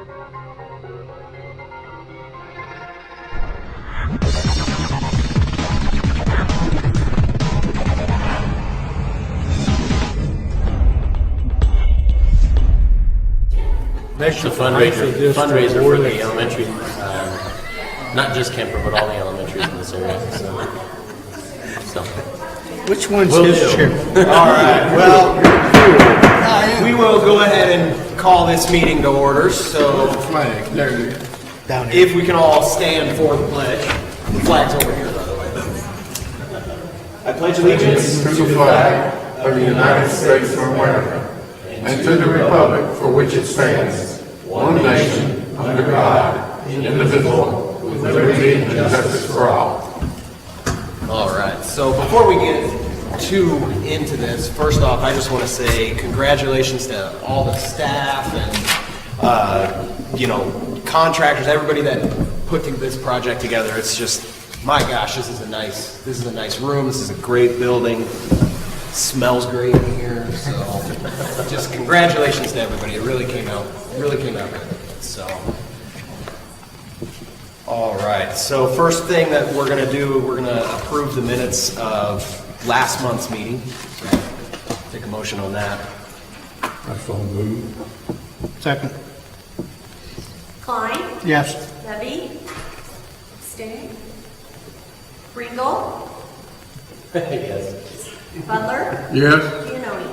It's a fundraiser for the elementary, not just Kemper, but all the elementaries in this area. So. Which one's Will his do. chair? All right, well, we will go ahead and call this meeting to order. So Flag, there you go. Down here. if we can all stand for the pledge. The flag's over here, by the way. I pledge allegiance To the flag of the United States of America and to the republic for which it stands, one nation, under God, indivisible, with liberty and justice for all. All right. So before we get too into this, first off, I just want to say congratulations to all the staff and contractors, everybody that put this project together. It's just, my gosh, this is a nice room. This is a great building. Smells great in here. So just congratulations to everybody. It really came out good. So. All right, so first thing that we're going to do, we're going to approve the minutes of last month's meeting. Take a motion on that. I so move. Second. Klein, Yes. Levy, Stang, Ringel, Yes. Butler, Yes. Giannoni.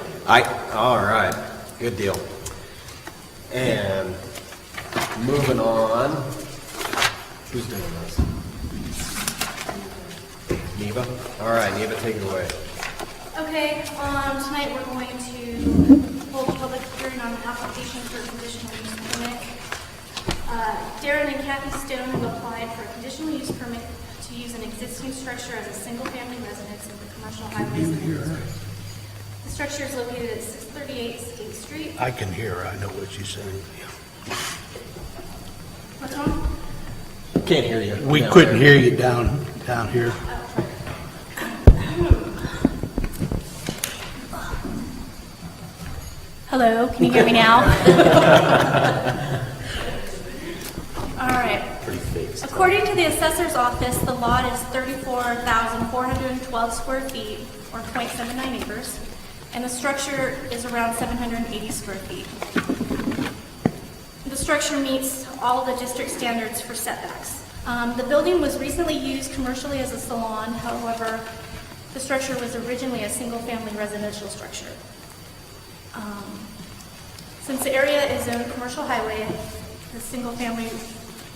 All right, good deal. And moving on, who's doing this? Neva? All right, Neva, take it away. Okay, tonight we're going to hold a public hearing on an application for a conditional use permit. Darren and Kathy Stone have applied for a conditional use permit to use an existing structure as a single-family residence in the commercial highway zone district. The structure is located at 638 State Street. I can hear her. I know what she's saying. What's wrong? Can't hear you. We No. couldn't hear you down here. Hello, can you hear me now? All right. Pretty fake stuff. According to the assessor's office, the lot is 34,412 square feet, or 0.79 acres, and the structure is around 780 square feet. The structure meets all of the district standards for setbacks. The building was recently used commercially as a salon. However, the structure was originally a single-family residential structure. Since the area is a commercial highway, the single-family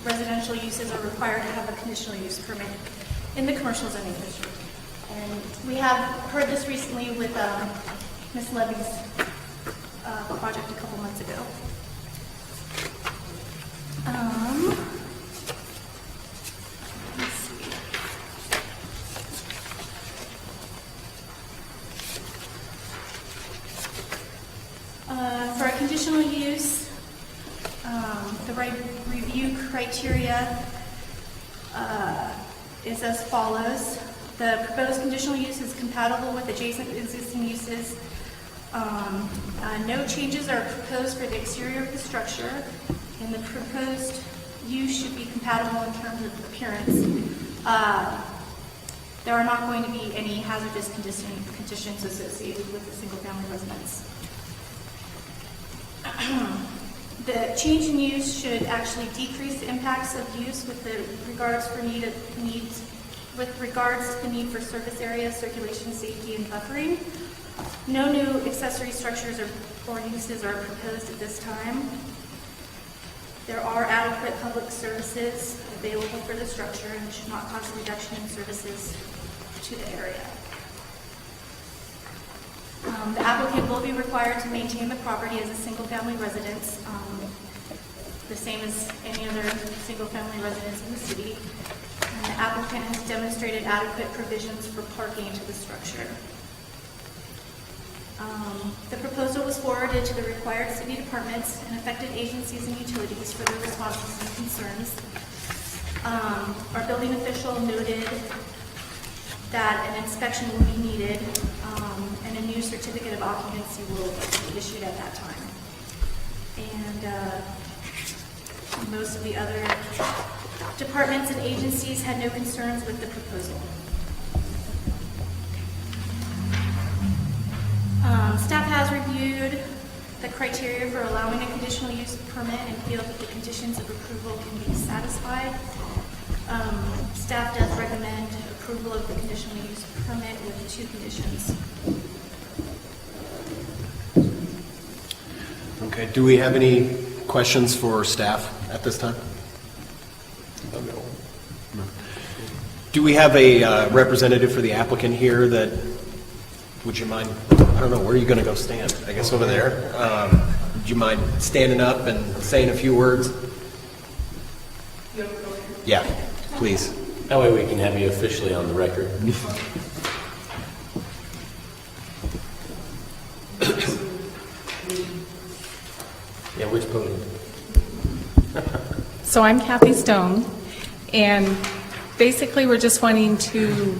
residential uses are required to have a conditional use permit in the commercial zoning district. And we have heard this recently with Ms. Levy's project a couple months ago. Let's see. For a conditional use, the review criteria is as follows. The proposed conditional use is compatible with adjacent existing uses. No changes are proposed for the exterior of the structure, and the proposed use should be compatible in terms of appearance. There are not going to be any hazardous conditions associated with the single-family residence. The change in use should actually decrease the impacts of use with regards to the need for surface area, circulation, safety, and buffering. No new accessory structures or uses are proposed at this time. There are adequate public services available for the structure and should not cause a reduction in services to the area. The applicant will be required to maintain the property as a single-family residence, the same as any other single-family residence in the city. And the applicant has demonstrated adequate provisions for parking to the structure. The proposal was forwarded to the required city departments and affected agencies and utilities for their responses and concerns. Our building official noted that an inspection will be needed, and a new certificate of occupancy will be issued at that time. And Most of the other departments and agencies had no concerns with the proposal. Staff has reviewed the criteria for allowing a conditional use permit and feel that the conditions of approval can be satisfied. Staff does recommend approval of the conditional use permit with 2 conditions. Okay, do we have any questions for staff at this time? No. Do we have a representative for the applicant here that, would you mind, I don't know, where are you going to go stand? I guess over there. Would you mind standing up and saying a few words? Yeah, please. That way we can have you officially on the record. Yeah, which podium? So I'm Kathy Stone, and basically we're just wanting to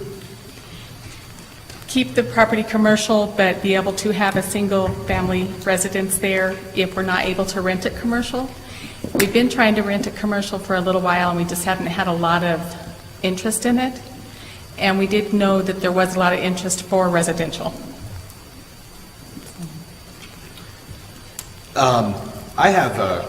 keep the property commercial, but be able to have a single-family residence there if we're not able to rent it commercial. We've been trying to rent it commercial for a little while, and we just haven't had a lot of interest in it. And we did know that there was a lot of interest for residential. I have a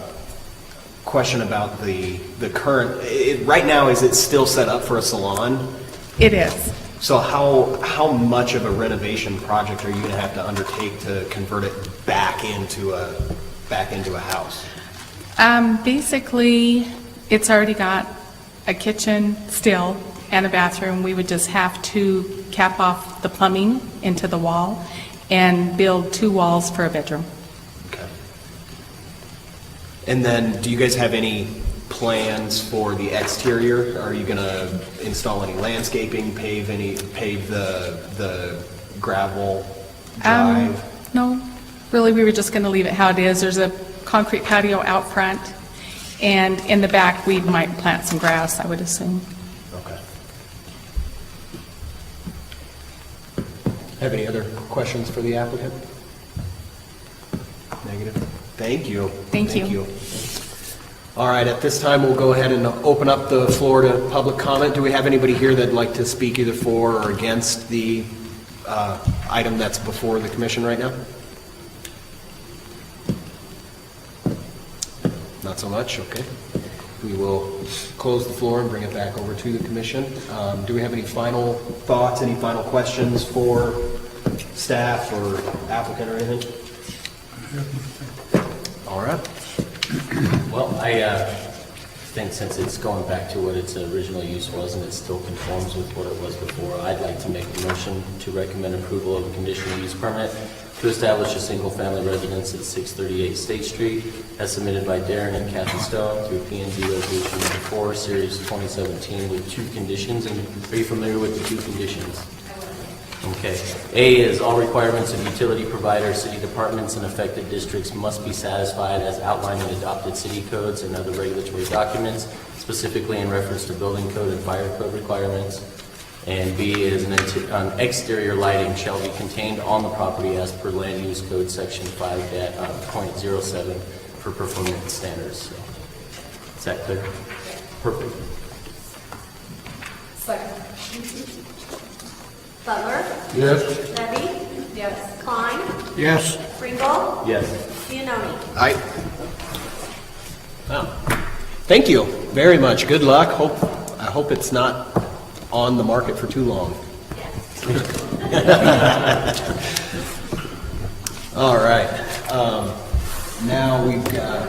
question about the current, right now, is it still set up for a salon? It is. So how much of a renovation project are you going to have to undertake to convert it back into a house? Basically, it's already got a kitchen still and a bathroom. We would just have to cap off the plumbing into the wall and build 2 walls for a bedroom. Okay. And then, do you guys have any plans for the exterior? Are you going to install any landscaping, pave the gravel drive? No, really, we were just going to leave it how it is. There's a concrete patio out front, and in the back, we might plant some grass, I would assume. Okay. Have any other questions for the applicant? Negative? Thank you. Thank you. All right, at this time, we'll go ahead and open up the floor to public comment. Do we have anybody here that'd like to speak either for or against the item that's before the commission right now? Not so much, okay. We will close the floor and bring it back over to the commission. Do we have any final thoughts, any final questions for staff or applicant or anything? All right. Well, I think since it's going back to what its original use was and it still conforms with what it was before, I'd like to make a motion to recommend approval of a conditional use permit to establish a single-family residence at 638 State Street as submitted by Darren and Kathy Stone through P&Z Resolution Number 4, Series 2017 with 2 conditions. And are you familiar with the 2 conditions? Okay. A is all requirements of utility providers, city departments, and affected districts must be satisfied as outlined in adopted city codes and other regulatory documents, specifically in reference to building code and fire code requirements. And B is an exterior lighting shall be contained on the property as per land use code section 5.07 for performance standards. So, is that clear? Perfect. Butler? Yes. Levy? Yes. Klein? Yes. Pringle? Yes. Giannoni? Aye. Wow. Thank you very much. Good luck. I hope it's not on the market for too long. All right. Now we've got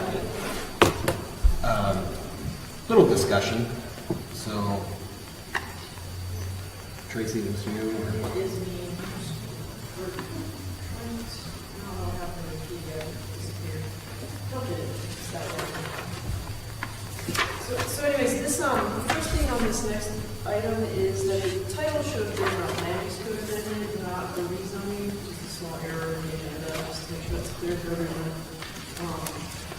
little discussion. So, Tracy, this is you. So anyways, this, the first thing on this next item is that the title should have been land use code amendment, not the rezoning, just a small error in the agenda, just to make sure it's clear for everyone.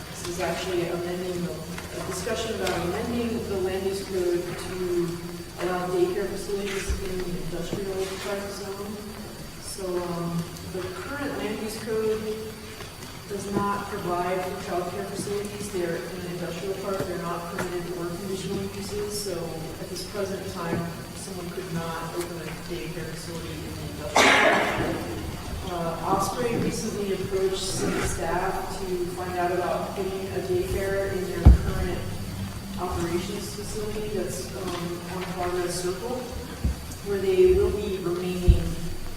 This is actually amending a discussion about amending the land use code to allow daycare facilities in the industrial type zone. So, the current land use code does not provide for childcare facilities. They're in an industrial park, they're not permitted or conditional uses, so at this present time, someone could not open a daycare facility in the industrial park. Osprey recently approached city staff to find out about putting a daycare in their current operations facility that's on Progress Circle, where they will be remaining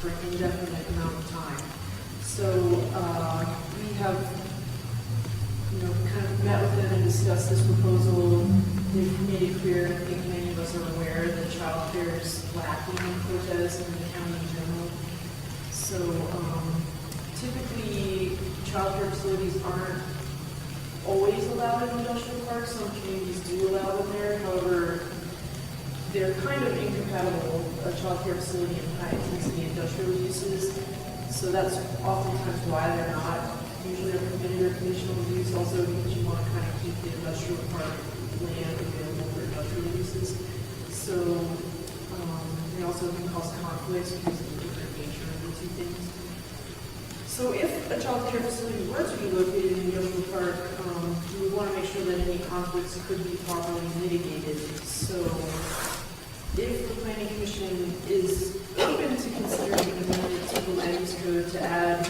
for an indefinite amount of time. So we have, kind of met with them and discussed this proposal. They've made it clear, I think many of us are aware, that child care is lacking in Cortez and the county in general. So typically, child care facilities aren't always allowed in industrial parks. Some communities do allow them there. However, they're kind of incompatible, a child care facility and high-intensity industrial uses. So that's oftentimes why they're not usually a permitted or conditional use, also because you want to kind of keep the industrial park land available for industrial uses. So they also can cause conflicts because of the different nature of the two things. So if a child care facility were to be located in the industrial park, we would want to make sure that any conflicts could be properly mitigated. So if the planning commission is open to considering an amendment to the land use code to add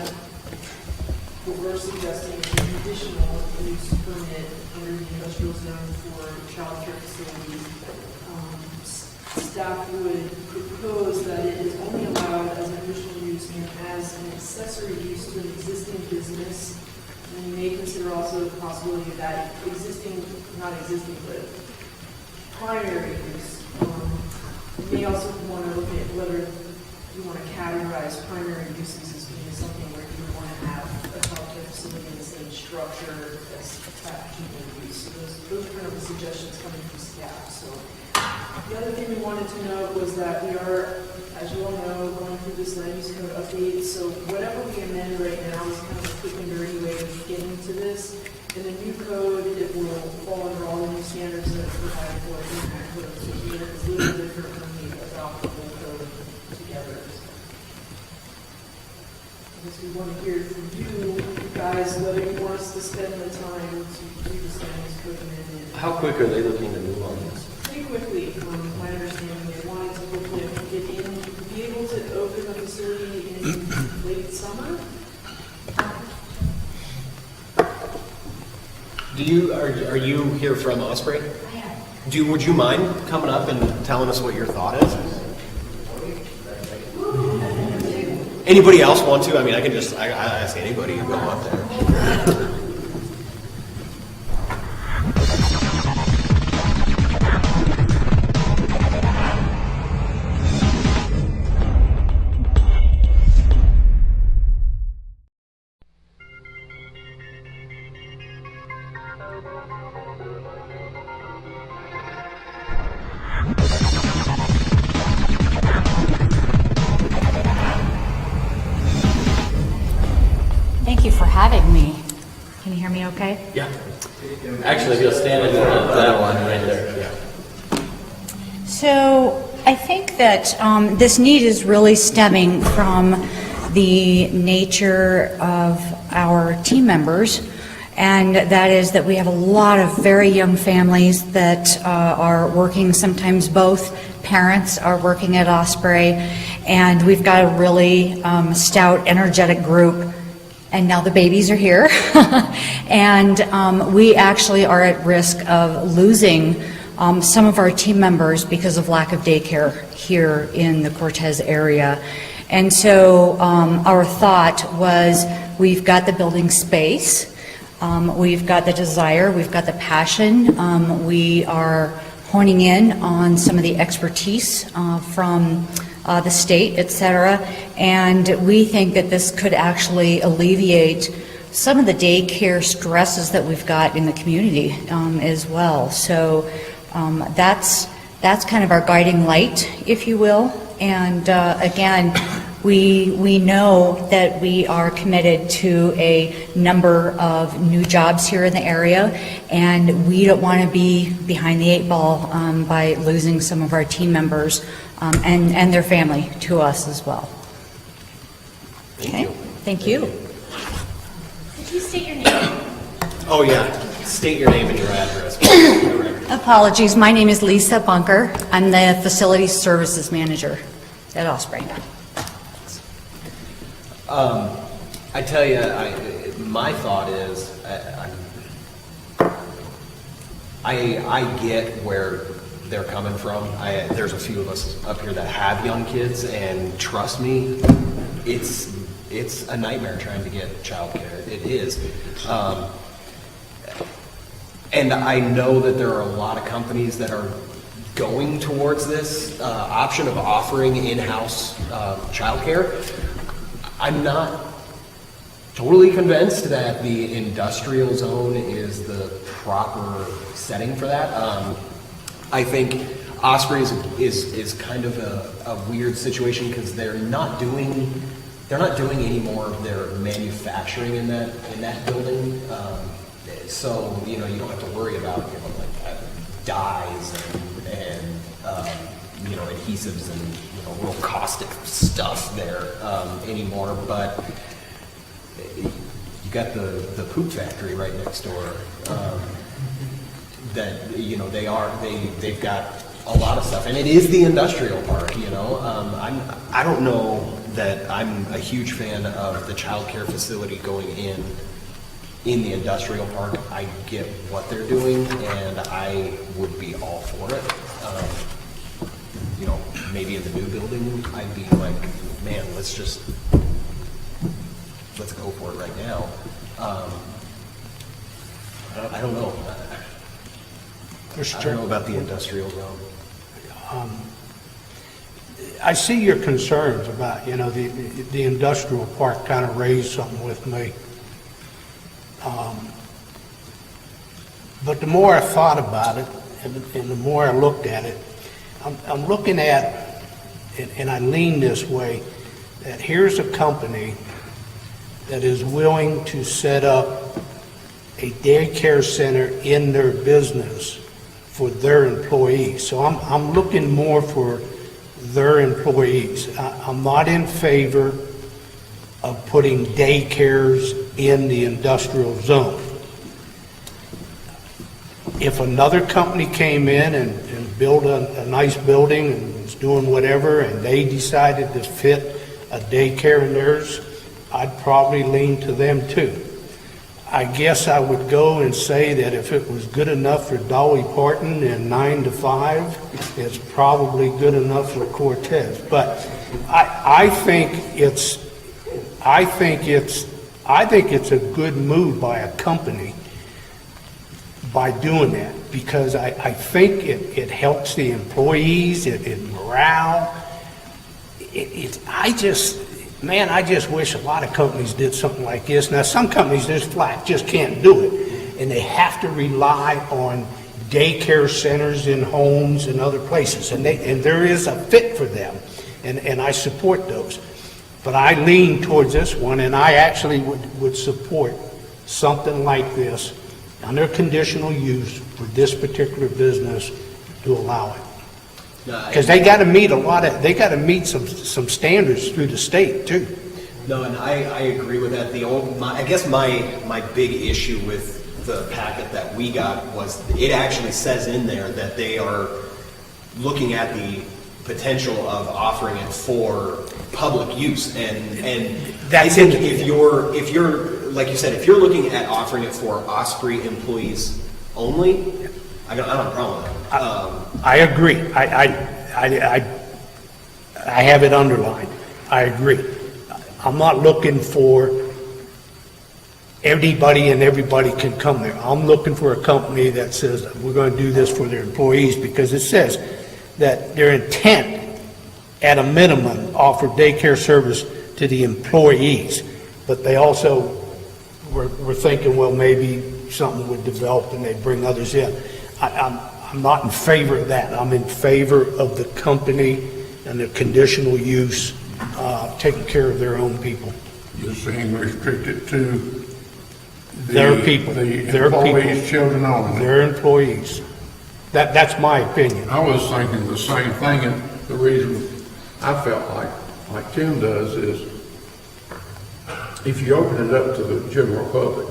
what we're suggesting a conditional use permit under the industrial zone for child care facilities, staff would propose that it is only allowed as an additional use and as an accessory use to an existing business. And you may consider also the possibility of that existing, not existing, but primary use. You may also want to look at whether you want to categorize primary uses as being something where you would want to have a childcare facility in the same structure as attached to the use. So those are kind of the suggestions coming from staff. So the other thing we wanted to note was that we are, as you all know, going through this land use code update. So whatever we amend right now is kind of a quick and dirty way of getting to this. In the new code, it will fall under all the new standards that are provided for in that code. So it's a little different when we adopt the whole code together. I guess we want to hear from you guys whether you want us to spend the time to do this land use code amendment. How quick are they looking to move on this? Pretty quickly, my understanding, they wanted to hopefully get in, be able to open the facility in late summer. Are you here from Osprey? I am. Would you mind coming up and telling us what your thought is? Anybody else want to? I mean, I ask anybody to go up there. Thank you for having me. Can you hear me okay? Yeah. Actually, if you'll stand in that one right there. Yeah. So I think that this need is really stemming from the nature of our team members, and that is that we have a lot of very young families that are working. Sometimes both parents are working at Osprey, and we've got a really stout, energetic group. And now the babies are here. And we actually are at risk of losing some of our team members because of lack of daycare here in the Cortez area. And so our thought was, we've got the building space, we've got the desire, we've got the passion, we are honing in on some of the expertise from the state, et cetera, and we think that this could actually alleviate some of the daycare stresses that we've got in the community as well. So that's kind of our guiding light, if you will. And again, we know that we are committed to a number of new jobs here in the area, and we don't want to be behind the eight ball by losing some of our team members and their family to us as well. Okay, thank you. Did you state your name? Oh, yeah. State your name and your address. Apologies, my name is Lisa Bunker. I'm the Facilities Services Manager at Osprey. I tell you, my thought is, I get where they're coming from. There's a few of us up here that have young kids, and trust me, it's a nightmare trying to get childcare. It is. And I know that there are a lot of companies that are going towards this option of offering in-house childcare. I'm not totally convinced that the industrial zone is the proper setting for that. I think Osprey is kind of a weird situation because they're not doing any more of their manufacturing in that building. So you don't have to worry about like dyes and adhesives and real caustic stuff there anymore. But you got the poop factory right next door. That they've got a lot of stuff, and it is the industrial park. I don't know that I'm a huge fan of the child care facility going in the industrial park. I get what they're doing, and I would be all for it. Maybe in the new building, I'd be like, man, let's go for it right now. I don't know. I don't know about the industrial zone. I see your concerns about, the industrial park kind of raised something with me. But the more I thought about it, and the more I looked at it, I'm looking at, and I lean this way, that here's a company that is willing to set up a daycare center in their business for their employees. So I'm looking more for their employees. I'm not in favor of putting daycares in the industrial zone. If another company came in and built a nice building and was doing whatever, and they decided to fit a daycare in theirs, I'd probably lean to them too. I guess I would go and say that if it was good enough for Dolly Parton and 9 to 5, it's probably good enough for Cortez. But I think it's a good move by a company by doing that, because I think it helps the employees, it morale. I just wish a lot of companies did something like this. Now, some companies just flat just can't do it, and they have to rely on daycare centers in homes and other places, and there is a fit for them, and I support those. But I lean towards this one, and I actually would support something like this under conditional use for this particular business to allow it. Because they got to meet some standards through the state too. No, and I agree with that. I guess my big issue with the packet that we got was it actually says in there that they are looking at the potential of offering it for public use, and I think if you're like you said, if you're looking at offering it for Osprey employees only, I don't have a problem with that. I agree. I have it underlined. I agree. I'm not looking for anybody and everybody can come there. I'm looking for a company that says we're going to do this for their employees, because it says that their intent, at a minimum, offer daycare service to the employees. But they also were thinking, well, maybe something would develop and they'd bring others in. I'm not in favor of that. I'm in favor of the company and the conditional use taking care of their own people. You're saying restricted to Their people. The employees' children only. Their employees. That's my opinion. I was thinking the same thing, and the reason I felt like Tim does is if you open it up to the general public,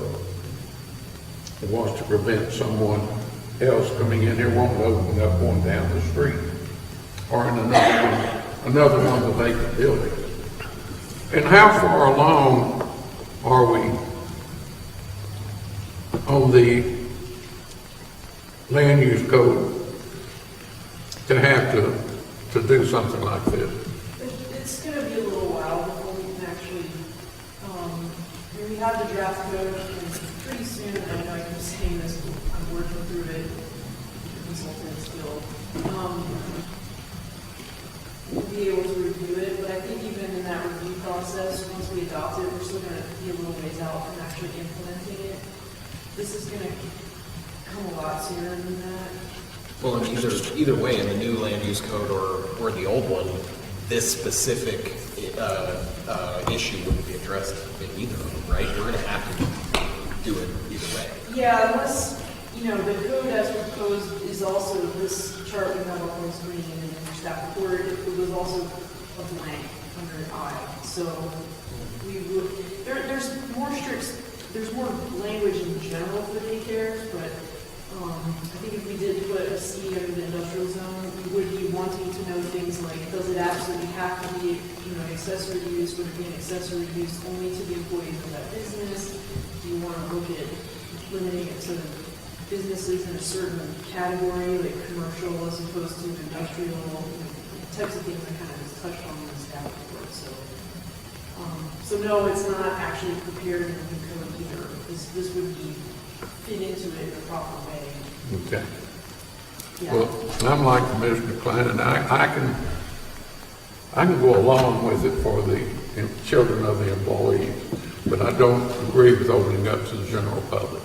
and wants to prevent someone else coming in here, wanting to open up one down the street, or in another one of the vacant buildings. And how far along are we on the land use code to have to do something like this? It's gonna be a little while before we can actually, we have the draft code, and pretty soon, I know I keep saying this, I'm working through it, the consultant still. We'll be able to review it, but I think even in that review process, once we adopt it, we're still gonna be a little ways out from actually implementing it. This is gonna come a lot sooner than that. Well, and either way, in the new land use code or the old one, this specific issue wouldn't be addressed in either of them, right? We're gonna have to do it either way. Yeah, unless, the code as proposed is also, this chart we have up on the screen and in your staff report, it was also a blank under I. So we would, there's more language in general for daycares, but I think if we did put a C under the industrial zone, we would be wanting to know things like, does it absolutely have to be, an accessory use? Would it be an accessory use only to the employees of that business? Do you want to look at limiting it to businesses in a certain category, like commercial as opposed to industrial, types of things I kind of just touched on in the staff report. So no, it's not actually prepared in the new code either. This would be fit into it in a proper way. Okay. Yeah. Well, I'm like Commissioner Klein, and I can go along with it for the children of the employees, but I don't agree with opening up to the general public.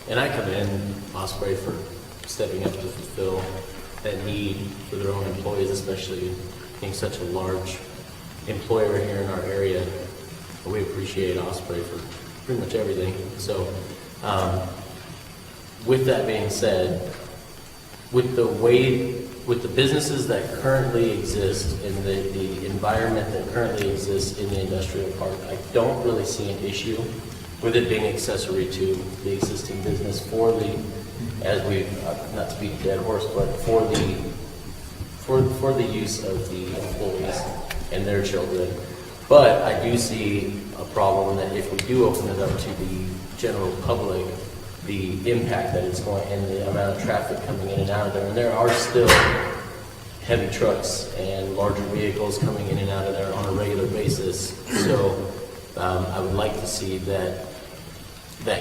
And I commend Osprey for stepping up to fulfill that need for their own employees, especially being such a large employer here in our area. We appreciate Osprey for pretty much everything. So, with that being said, with the businesses that currently exist in the environment that currently exists in the industrial park, I don't really see an issue with it being accessory to the existing business for the, as we, not to beat a dead horse, but for the use of the employees and their children. But I do see a problem that if we do open it up to the general public, the impact that it's going and the amount of traffic coming in and out of there, and there are still heavy trucks and larger vehicles coming in and out of there on a regular basis. So I would like to see that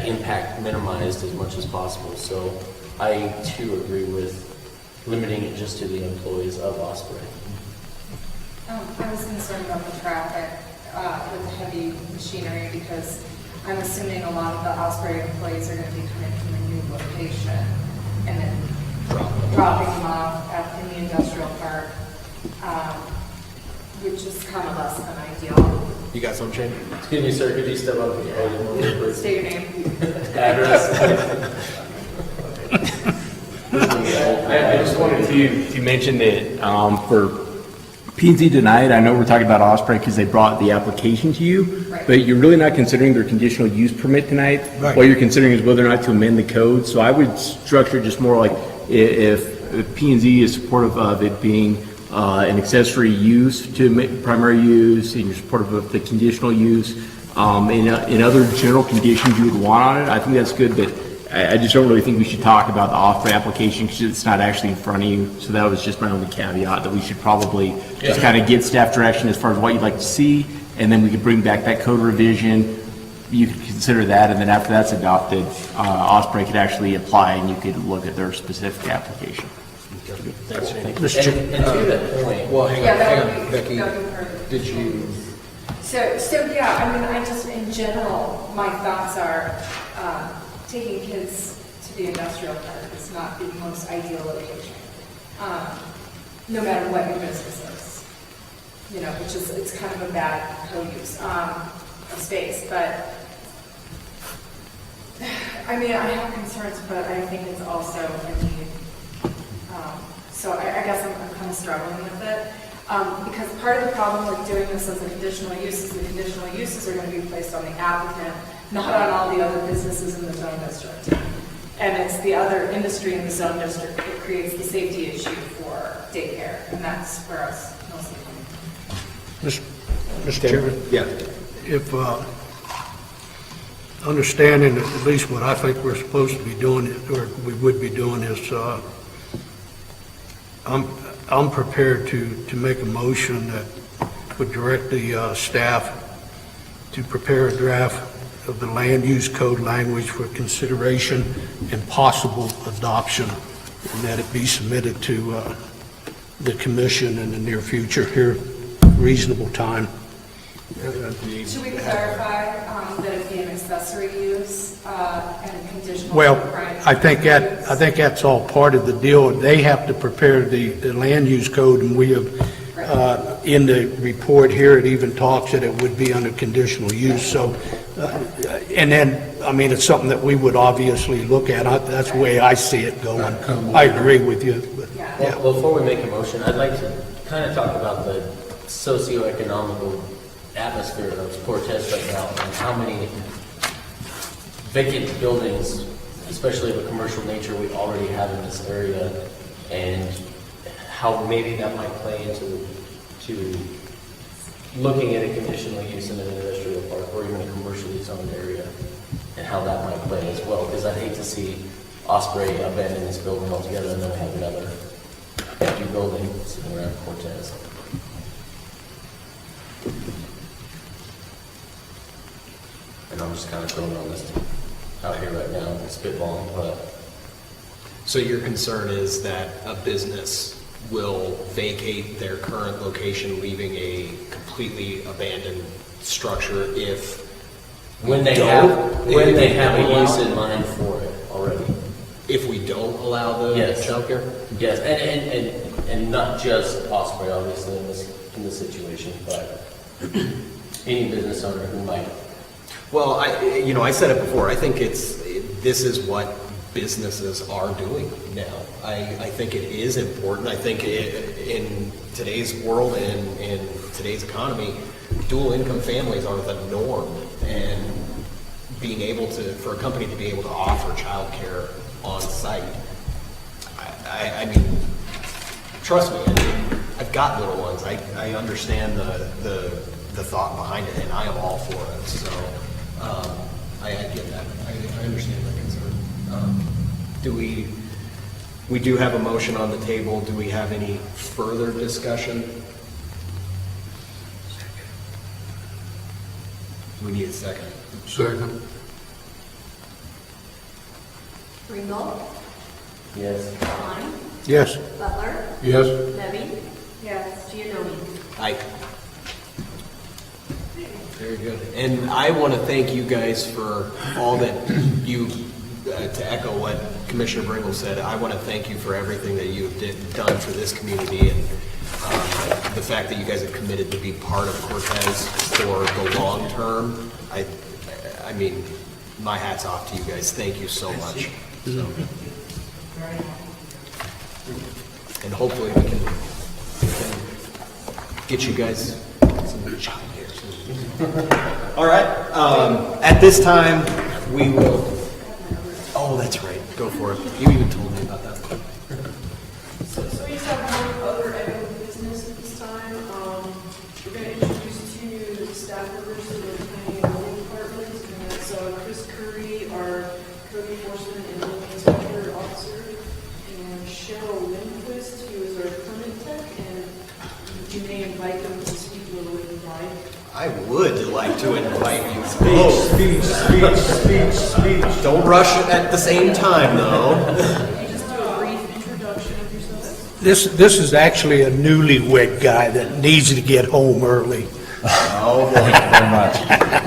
impact minimized as much as possible. So I too agree with limiting it just to the employees of Osprey. I was concerned about the traffic with the heavy machinery because I'm assuming a lot of the Osprey employees are going to be coming from a new location and then dropping them off in the industrial park, which is kind of less than ideal. You got some, Shane? Excuse me, sir, could you step up and State your name. address? I just wanted to mention that for P&Z tonight, I know we're talking about Osprey because they brought the application to you, Right. but you're really not considering their conditional use permit tonight. Right. What you're considering is whether or not to amend the code. So I would structure it just more like if P&Z is supportive of it being an accessory use to primary use, and you're supportive of the conditional use, in other general conditions you would want on it, I think that's good, but I just don't really think we should talk about the Osprey application because it's not actually in front of you. So that was just my only caveat, that we should probably just kind of get staff direction as far as what you'd like to see, and then we could bring back that code revision. You could consider that, and then after that's adopted, Osprey could actually apply, and you could look at their specific application. Thanks, Shane. And to that point, Well, hang Yeah, on, that would Becky, be perfect. did you, So yeah, I mean, I just, in general, my thoughts are taking kids to the industrial park is not the most ideal location, no matter what your business is. Which is, it's kind of a bad co-use of space, but I mean, I have concerns, but I think it's also a need. So I guess I'm kind of struggling with it. Because part of the problem with doing this as a conditional use is the conditional uses are going to be placed on the applicant, not on all the other businesses in the zone district. And it's the other industry in the zone district that creates the safety issue for daycare, and that's where I was mostly coming. Mr. Chairman? Yeah. If, understanding at least what I think we're supposed to be doing, or we would be doing is, I'm prepared to make a motion that would direct the staff to prepare a draft of the land use code language for consideration and possible adoption, and that it be submitted to the commission in the near future here, reasonable time. Should we clarify that it be an accessory use and conditional? Well, requirement I think that's all part of the deal. They have to prepare the land use code, and we have, in the report here, it even talks that it would be under conditional use. So, and then, I mean, it's something that we would obviously look at. That's the way I see it going. I agree with you. But, yeah. Well, before we make a motion, I'd like to kind of talk about the socioeconomical atmosphere of Cortez right now, and how many vacant buildings, especially of a commercial nature, we already have in this area, and how maybe that might play into looking at a conditional use in an industrial park or even a commercially zoned area, and how that might play as well. Because I'd hate to see Osprey abandon this building altogether and then we have another empty building sitting around Cortez. And I'm just kind of throwing all this out here right now, spitballing, but So your concern is that a business will vacate their current location, leaving a completely abandoned structure if when they have a use in mind for it already. If we don't allow the Yes. childcare? Yes, and not just Osprey, obviously, in this situation, but any business owner who might. Well, I said it before. I think this is what businesses are doing now. I think it is important. I think in today's world and in today's economy, dual income families are the norm, and being able to, for a company to be able to offer childcare on site. I mean, trust me. I mean, I've got little ones. I understand the thought behind it, and I am all for it. So I get that. I understand that concern. We do have a motion on the table. Do we have any further discussion? We need a second. Second. Ringgold, Yes. Klein, Yes. Butler, Yes. Debbie, Yes. Giannoni. Aye. Very good. And I want to thank you guys for all that you, to echo what Commissioner Bringle said, I want to thank you for everything that you've done for this community, and the fact that you guys have committed to be part of Cortez for the long term. I mean, my hat's off to you guys. Thank you so much. So. And hopefully we can get you guys some child care soon. All right. At this time, we will. Oh, that's right. Go for it. You even told me about that. So we just have one other item of business at this time. We're going to introduce two staff members to the planning and building department. And that's Chris Curry, our code enforcement and building inspector officer, and Cheryl Lindquist, who is our permit tech. And you may invite them to speak a little bit live. I would like to invite you. Speech. Don't rush it at the same time, though. Can you just do a brief introduction of yourself? This is actually a newlywed guy that needs to get home early. Oh, boy. Thank you very much.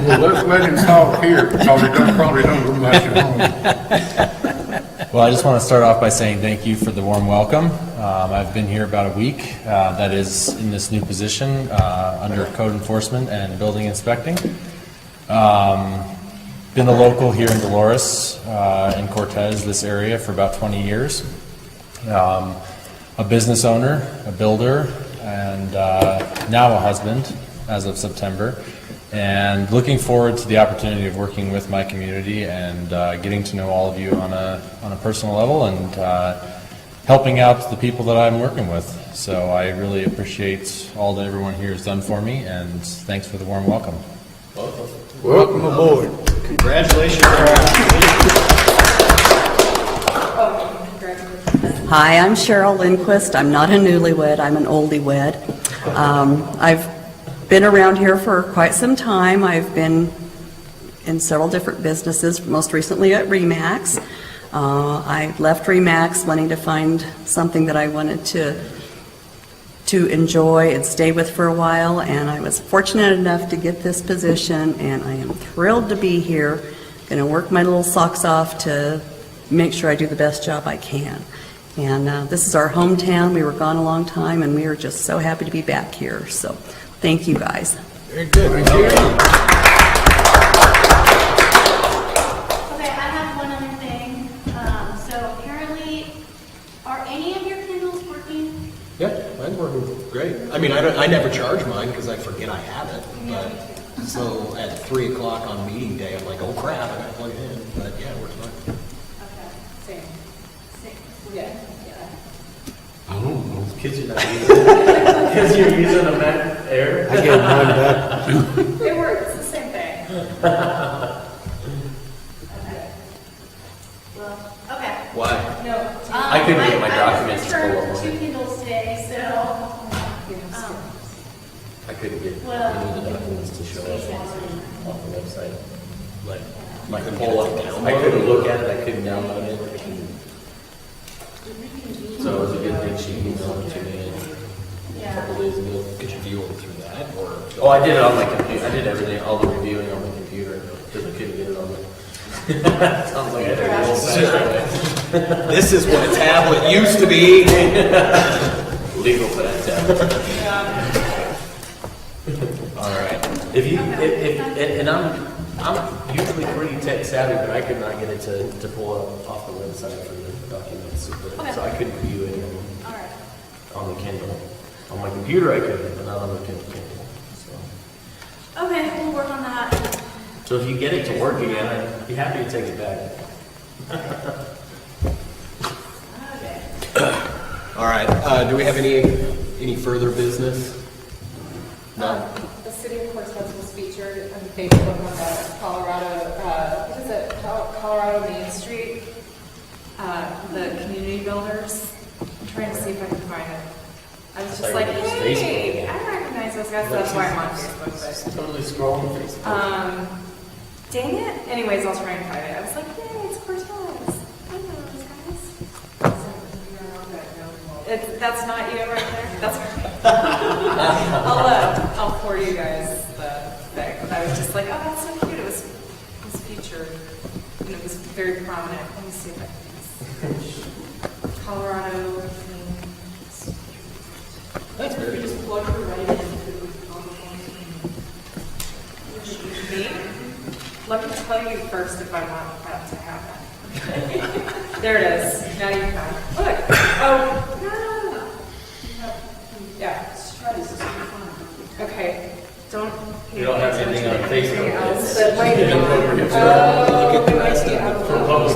Well, let's let him talk here, because he probably don't do much at home. Well, I just want to start off by saying thank you for the warm welcome. I've been here about a week, that is in this new position under code enforcement and building inspecting. Been a local here in Dolores, in Cortez, this area, for about 20 years. A business owner, a builder, and now a husband as of September. and looking forward to the opportunity of working with my community and getting to know all of you on a personal level and helping out the people that I'm working with. So I really appreciate all that everyone here has done for me, and thanks for the warm welcome. Welcome aboard. Congratulations. Hi, I'm Cheryl Lindquist. I'm not a newlywed, I'm an oldie-wed. I've been around here for quite some time. I've been in several different businesses, most recently at RE/MAX. I left RE/MAX wanting to find something that I wanted to enjoy and stay with for a while, and I was fortunate enough to get this position, and I am thrilled to be here. Going to work my little socks off to make sure I do the best job I can. And this is our hometown. We were gone a long time, and we are just so happy to be back here. So thank you, guys. Very good. Okay, I have one other thing. So apparently, are any of your Kindles working? Yeah, mine's working great. I mean, I never charge mine because I forget I have it. But so at 3 o'clock on meeting day, I'm like, oh crap, I gotta plug it in. But yeah, it works fine. Same. Yeah. I don't know. Kids are not using it. Kids are using a Mac Air. I gave mine back. It works, it's the same thing. Well, okay. Why? No. I couldn't get my documents to pull I up. returned 2 Kindles today, so, I couldn't get Well- any of the documents to show up on the website. Like couldn't pull get it to up. download? I couldn't look at it, I couldn't download it. I couldn't- So it was a good thing she emailed it to me a couple days ago. Could you view it through that or? Oh, I did it on my computer. I did everything, all the reviewing on my computer because I couldn't get it on the. Sounds like I did a little bad. This is what a tablet used to be. Legal for that tablet. All right. If you, and I'm usually pretty tech savvy, but I could not get it to pull up off the website for the documents. So I couldn't view it all right. on the Kindle. On my computer I could, but not on the Kindle. So. Okay, we'll work on that. So if you get it to work again, I'd be happy to take it back. All right. Do we have any further business? No. The city of Portsmouth was featured on Facebook on the Colorado, what is it, Colorado Main Street, the community builders. I'm trying to see if I can find it. I was just like, hey, I recognize those guys, that's why I'm on Facebook. Totally scrolling Facebook. Dang it. Anyways, I'll try and find it. I was like, yay, it's Cortez. I know those guys. That's not you right there? That's I'll forward you guys the thing. But I was just like, oh, that's so cute. It was featured, and it was very prominent. Let me see if I can. Colorado. That's very Just plug her right in. Me? Let me tell you first if I want that to happen. There it is. Now you can. Look. Oh, no. Yeah. Let's try this. This will be fun. Okay. Don't. You don't have anything on Facebook. Else that might be. Look at the rest of it.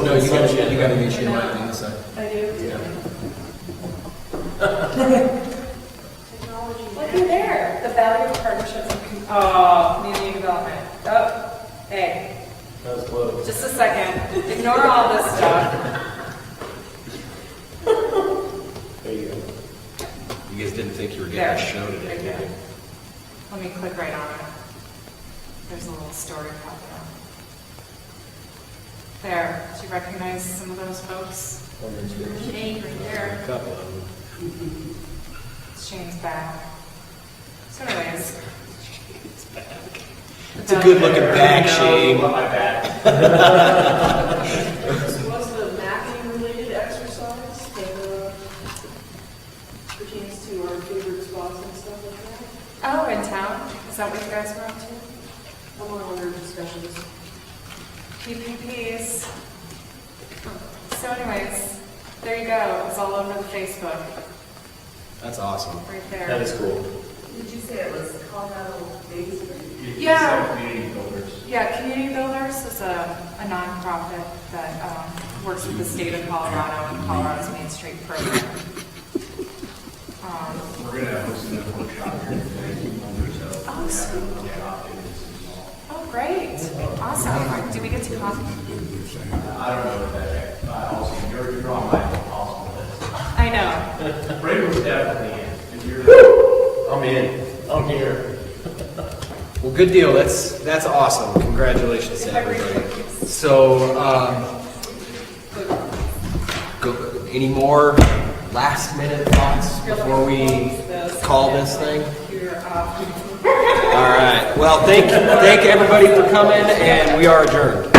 No, you got an issue on the side. I do. Yeah. Look at there. The value of partnerships and community development. Oh, hey. That was close. Just a second. Ignore all this stuff. There you go. You guys didn't think you were getting There. a show today, Right did there. you? Let me click right on it. There's a little story popping up. There. Do you recognize some of those folks? Shane right there. A couple of them. Shane's back. So anyways. It's a good looking back, Shane. My back. This was the mapping-related exercise that pertains to our favorite spots and stuff like that. Oh, in town? Is that what you guys were up to? Among other discussions. PPPs. So anyways, there you go. It's all over the Facebook, That's awesome. right there. That is cool. Did you say it was Colorado based? Yeah. Yeah, Community Builders is a nonprofit that works with the state of Colorado and Colorado's Main Street program. We're going to host another workshop here today. Oh, sweet. Oh, great. Awesome. Do we get to come? I don't know what that is. Also, you're on my awesome list. I know. Ray was definitely in. I'm in. I'm here. Well, good deal. That's awesome. Congratulations to everybody. So, any more last minute thoughts before we call this thing? All right. Well, thank everybody for coming, and we are adjourned.